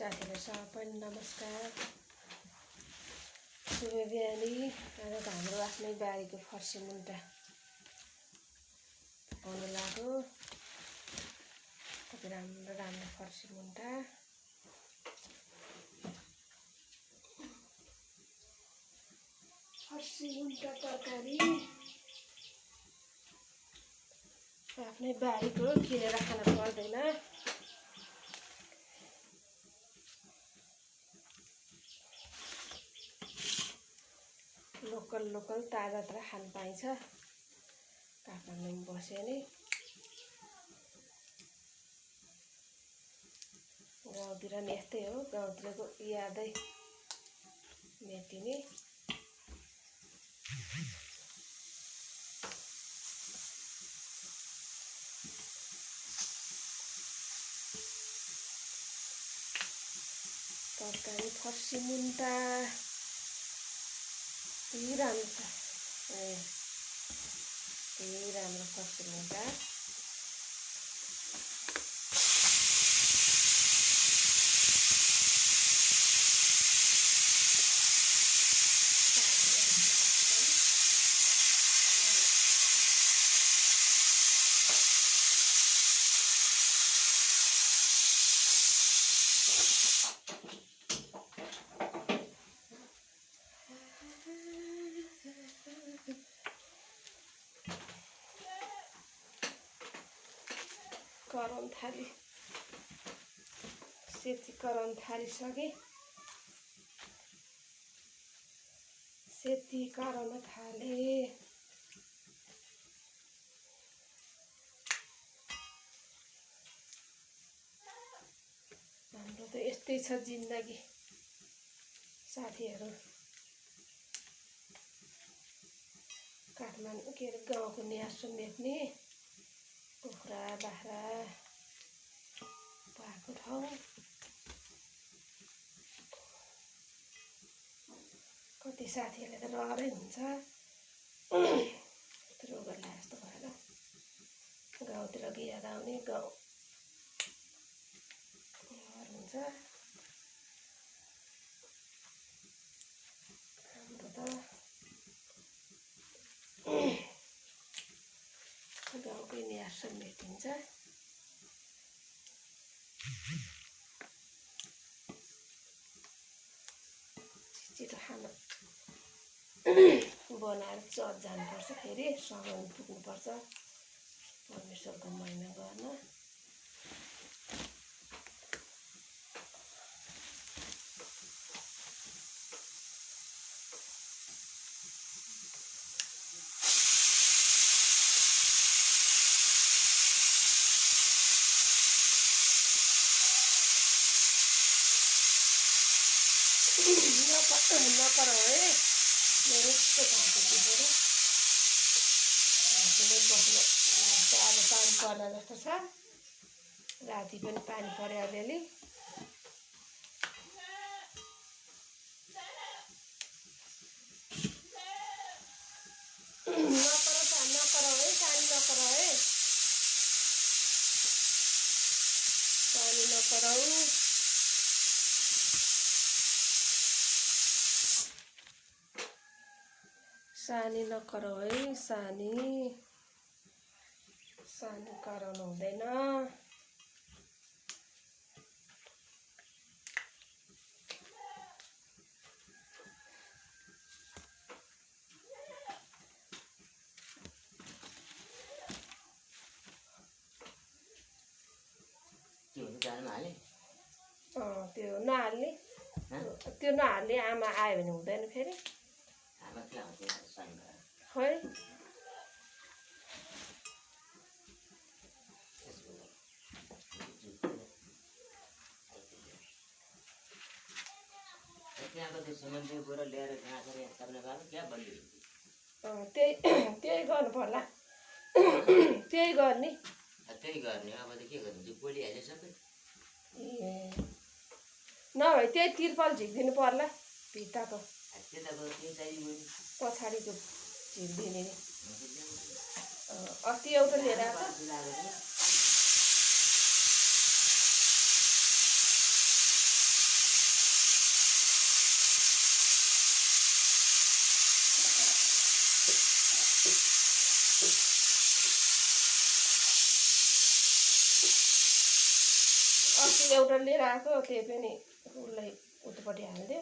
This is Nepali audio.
साथीहरु सबैलाई नमस्कार। शुभ बिहानी। आज त हाम्रो आफ्नै बारीको फर्सी मुन्टा पकाउन लाग्यो। कति राम्रो राम्रो फर्सी मुन्टा। फर्सी मुन्टा तरकारी आफ्नै बारीको किनेर खान पर्दैन। लोकल ताजा खान पाइन्छ। काठमाडौँमा बस्यो नि गाउँतिर नि यस्तै हो। गाउँतिरको यादै मेटिने। तरकारी फर्सी मुन्टा राम्रो छ। राम्रो फर्सी मुन्टा। कराउन थाली सेती कराउन थालिसके। सेती कराउन थाले। हाम्रो त यस्तै छ जिन्दगी साथीहरु। काठमाडौँ के गाउँको न्यासो मेट्ने कुखुरा बाख्रा भएको ठाउँ। कति साथीहरूले त रहरै हुन्छ रोगले जस्तो भएर गाउँतिर गिराएर आउने गाउँ हुन्छ। हाम्रो त गाउँकै न्यासो मेटिन्छ। छिटो खाना बनाएर चर्च जानुपर्छ। फेरि सघाउन पुग्नुपर्छ परमेश्वरको महिमा गर्न। नकर है मेरो यस्तो घाँटी दुखेर घाँटीमै बस्न लाग्छ। आज पानी पर्ला जस्तो छ। राति पनि पानी पर्यो अलिअलि। नकर है पानी नकर है पानी नकराउ। सानी नकराउ है सानी कराउनु हुँदैन। त्यो नहाल्ने आमा आयो भने हुँदैन फेरि। खै त्यही गर्नु पर्ला। त्यही गर्ने अब त के गर्नु बोलिहाल्यो सबै। नभए त्यही तिर्पल झिक्दिनु पर्ला भित्ताको पछाडिको झिक्दिने। अस्ति एउटा लिएर आएको अस्ति एउटा लिएर आएको त्यही पनि उसलाई उतापट्टि हालिदियो